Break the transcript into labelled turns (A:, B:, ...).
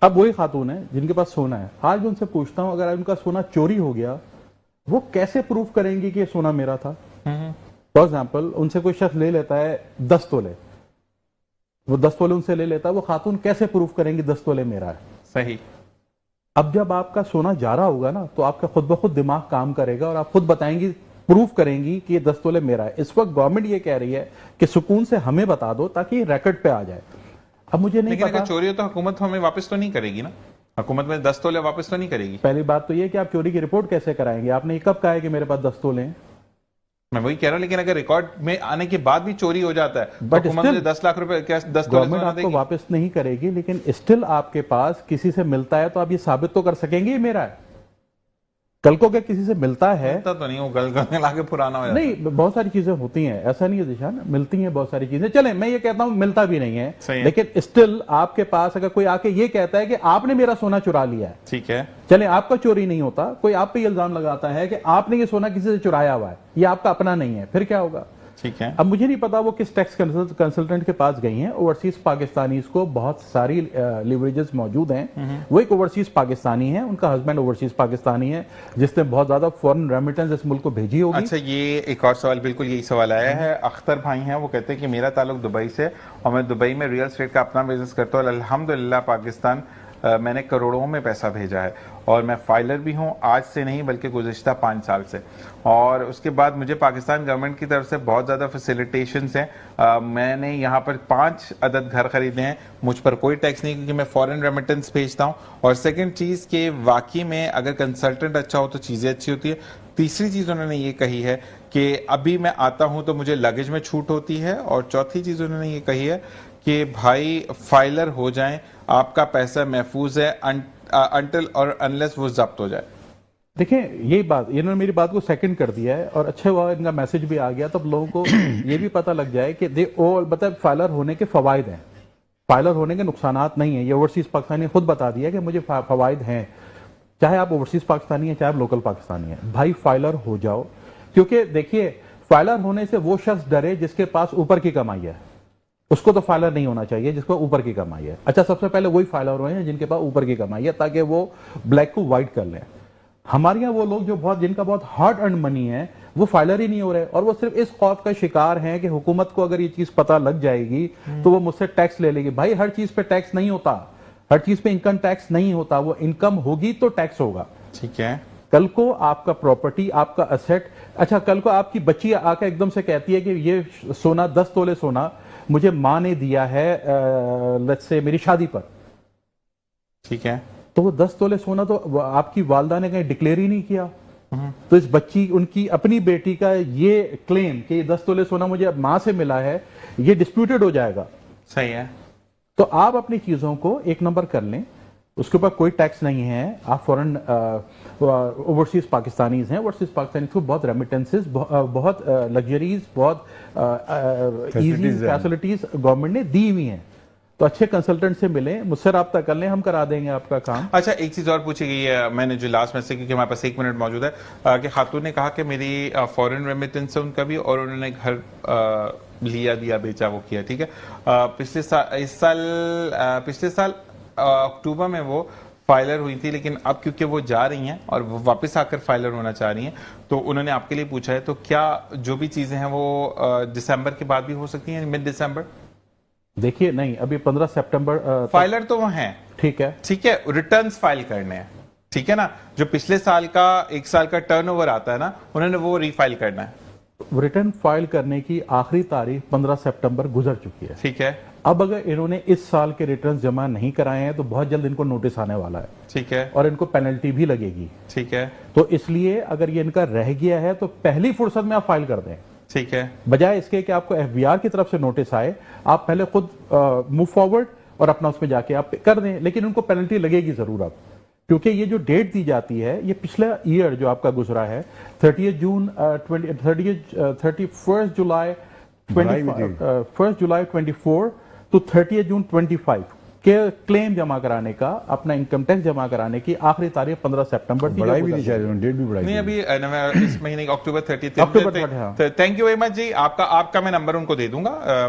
A: اب وہی خاتون ہے جن کے پاس سونا ہے، آج میں ان سے پوچھتا ہوں اگر ان کا سونا چوری ہو گیا وہ کیسے پروف کریں گی کہ یہ سونا میرا تھا؟ فار ایگزامپل ان سے کوئی شخص لے لیتا ہے 10 تولے، وہ 10 تولے ان سے لے لیتا ہے، وہ خاتون کیسے پروف کریں گی 10 تولے میرا ہے؟
B: صحیح.
A: اب جب آپ کا سونا جا رہا ہوگا نا تو آپ کا خود بخود دماغ کام کرے گا اور آپ خود بتائیں گی، پروف کریں گی کہ یہ 10 تولے میرا ہے. اس وقت گورنمنٹ یہ کہہ رہی ہے کہ سکون سے ہمیں بتا دو تاکہ یہ ریکارڈ پہ آ جائے. اب مجھے نہیں
B: لیکن
A: پتا،
B: اگر چوری ہو تو حکومت ہمیں واپس تو نہیں کرے گی نا، حکومت میں 10 تولے واپس تو نہیں کرے گی.
A: پہلی بات تو یہ کہ آپ چوری کی رپورٹ کیسے کرائیں گے؟ آپ نے یہ کب کہا ہے کہ میرے پاس 10 تولے ہیں؟
B: میں وہی کہہ رہا ہوں، لیکن اگر ریکارڈ میں آنے کے بعد بھی چوری ہو جاتا ہے تو
A: But
B: حکومت
A: still
B: مجھے 10 لاکھ روپے کیا 10 تولے
A: گورنمنٹ
B: سونا
A: آپ
B: دے
A: کو
B: گی؟
A: واپس نہیں کرے گی، لیکن اسٹل آپ کے پاس کسی سے ملتا ہے تو آپ یہ ثابت تو کر سکیں گے یہ میرا ہے. کل کو کہ کسی سے ملتا ہے،
B: ملتا تو نہیں، وہ گل گل لا کے پرانا ہو جاتا ہے.
A: نہیں بہت ساری چیزیں ہوتی ہیں، ایسا نہیں ہے ذیشان، ملتی ہیں بہت ساری چیزیں. چلیں میں یہ کہتا ہوں ملتا بھی نہیں ہے،
B: صحیح ہے.
A: لیکن اسٹل آپ کے پاس اگر کوئی آ کے یہ کہتا ہے کہ آپ نے میرا سونا چرا لیا ہے،
B: ٹھیک ہے.
A: چلیں آپ کا چوری نہیں ہوتا، کوئی آپ پہ یہ الزام لگاتا ہے کہ آپ نے یہ سونا کسی سے چرایا ہوا ہے، یہ آپ کا اپنا نہیں ہے، پھر کیا ہوگا؟
B: ٹھیک ہے.
A: اب مجھے نہیں پتا وہ کس ٹیکس کنسلٹنٹ کے پاس گئی ہیں. اوورسیز پاکستانیز کو بہت ساری لیوریجز موجود ہیں. وہ ایک اوورسیز پاکستانی ہیں، ان کا ہسبینڈ اوورسیز پاکستانی ہے جس نے بہت زیادہ فورن ریمیٹنس اس ملک کو بھیجی ہوگی.
B: اچھا، یہ ایک اور سوال، بالکل یہی سوال آیا ہے. اختر بھائی ہیں، وہ کہتے ہیں کہ میرا تعلق دبئی سے اور میں دبئی میں ریئل اسٹیٹ کا اپنا بزنس کرتا ہوں. الحمدللہ پاکستان میں نے کروڑوں میں پیسہ بھیجا ہے اور میں فائلر بھی ہوں، آج سے نہیں بلکہ گزشتہ 5 سال سے. اور اس کے بعد مجھے پاکستان گورنمنٹ کی طرف سے بہت زیادہ فیسیلیٹیشنز ہیں. میں نے یہاں پر 5 عدد گھر خریدے ہیں، مجھ پر کوئی ٹیکس نہیں کیونکہ میں فورن ریمیٹنس بھیجتا ہوں. اور سیکنڈ چیز کہ واقعی میں اگر کنسلٹنٹ اچھا ہو تو چیزیں اچھی ہوتی ہے. تیسری چیز انہوں نے یہ کہی ہے کہ ابھی میں آتا ہوں تو مجھے لگیج میں چھوٹ ہوتی ہے. اور چوتھی چیز انہوں نے یہ کہی ہے کہ بھائی فائلر ہو جائیں، آپ کا پیسہ محفوظ ہے انٹل اور انلیس وہ ضبط ہو جائے.
A: دیکھیں یہی بات، انہوں نے میری بات کو سیکنڈ کر دیا ہے اور اچھا ہوا ان کا میسج بھی آ گیا، تب لوگوں کو یہ بھی پتہ لگ جائے کہ مطلب فائلر ہونے کے فوائد ہیں، فائلر ہونے کے نقصانات نہیں ہیں. یہ اوورسیز پاکستانی نے خود بتا دیا کہ مجھے فوائد ہیں، چاہے آپ اوورسیز پاکستانی ہیں چاہے آپ لوکل پاکستانی ہیں. بھائی فائلر ہو جاؤ، کیونکہ دیکھیے فائلر ہونے سے وہ شخص ڈرے جس کے پاس اوپر کی کمائی ہے. اس کو تو فائلر نہیں ہونا چاہیے جس کو اوپر کی کمائی ہے. اچھا سب سے پہلے وہی فائلر ہوئے ہیں جن کے پاس اوپر کی کمائی ہے تاکہ وہ بلیک کو وائٹ کر لیں. ہمارے یہاں وہ لوگ جو جن کا بہت ہارڈ ارنڈ منی ہے وہ فائلر ہی نہیں ہو رہے، اور وہ صرف اس خوف کا شکار ہیں کہ حکومت کو اگر یہ چیز پتہ لگ جائے گی تو وہ مجھ سے ٹیکس لے لے گی. بھائی ہر چیز پہ ٹیکس نہیں ہوتا، ہر چیز پہ انکم ٹیکس نہیں ہوتا، وہ انکم ہوگی تو ٹیکس ہوگا.
B: ٹھیک ہے.
A: کل کو آپ کا پراپرٹی، آپ کا اسیٹ، اچھا کل کو آپ کی بچی آ کے ایک دم سے کہتی ہے کہ یہ سونا 10 تولے سونا مجھے ماں نے دیا ہے لیٹس سے میری شادی پر،
B: ٹھیک ہے.
A: تو وہ 10 تولے سونا تو آپ کی والدہ نے کہیں ڈکلیئر ہی نہیں کیا. تو اس بچی، ان کی اپنی بیٹی کا یہ کلیم کہ یہ 10 تولے سونا مجھے ماں سے ملا ہے، یہ ڈسپیوٹڈ ہو جائے گا.
B: صحیح ہے.
A: تو آپ اپنی چیزوں کو ایک نمبر کر لیں، اس کے اوپر کوئی ٹیکس نہیں ہے. آپ فورن اوورسیز پاکستانیز ہیں، اوورسیز پاکستانیز کو بہت ریمیٹنسز، بہت لگژریز، بہت ایزی فیسلٹیز گورنمنٹ نے دی ہوئی ہیں. تو اچھے کنسلٹنٹ سے ملیں، مجھ سے رابطہ کر لیں، ہم کرا دیں گے آپ کا کام.
B: اچھا ایک چیز اور پوچھی گئی ہے، میں نے جو لاسٹ میں سے، کیونکہ ہمارے پاس 1 منٹ موجود ہے، کہ خاتون نے کہا کہ میری فورن ریمیٹنس سے ان کا بھی، اور انہوں نے گھر لیا دیا بیچا وہ کیا. ٹھیک ہے. پچھلے سال اکتوبر میں وہ فائلر ہوئی تھی، لیکن اب کیونکہ وہ جا رہی ہیں اور وہ واپس آ کر فائلر ہونا چاہ رہی ہیں تو انہوں نے آپ کے لیے پوچھا ہے، تو کیا جو بھی چیزیں ہیں وہ دسمبر کے بعد بھی ہو سکتی ہیں، مڈ دسمبر؟
A: دیکھیے نہیں، ابھی 15 سپٹمبر
B: فائلر تو وہ ہیں.
A: ٹھیک ہے،
B: ٹھیک ہے. ریٹرنز فائل کرنے ہیں، ٹھیک ہے نا. جو پچھلے سال کا 1 سال کا ٹرن اوور آتا ہے نا، انہوں نے وہ ری فائل کرنا ہے.
A: ریٹرن فائل کرنے کی آخری تاریخ 15 سپٹمبر گزر چکی ہے.
B: ٹھیک ہے.
A: اب اگر انہوں نے اس سال کے ریٹرنز جمع نہیں کرائے ہیں تو بہت جلد ان کو نوٹس آنے والا ہے.
B: ٹھیک ہے.
A: اور ان کو پینلٹی بھی لگے گی.
B: ٹھیک ہے.
A: تو اس لیے اگر یہ ان کا رہ گیا ہے تو پہلی فرصت میں آپ فائل کر دیں.
B: ٹھیک ہے.
A: بجائے اس کے کہ آپ کو ایف بی آر کی طرف سے نوٹس آئے، آپ پہلے خود موو فارورڈ اور اپنا اس میں جا کے آپ کر دیں. لیکن ان کو پینلٹی لگے گی ضرور اب، کیونکہ یہ جو ڈیٹ دی جاتی ہے یہ پچھلا ایئر جو آپ کا گزرا ہے 31 جولائی 24 تو 30 جون 25 کے کلیم جمع کرانے کا، اپنا انکم ٹیکس جمع کرانے کی آخری تاریخ 15 سپٹمبر تھی.
C: بڑھائی بھی نہیں چاہیے، ڈیٹ بھی بڑھائی
B: نہیں ابھی اس مہینے اکتوبر 30.
A: اکتوبر 30.
B: تھینک یو ویری مچ جی. آپ کا میں نمبر ان کو دے دوں گا.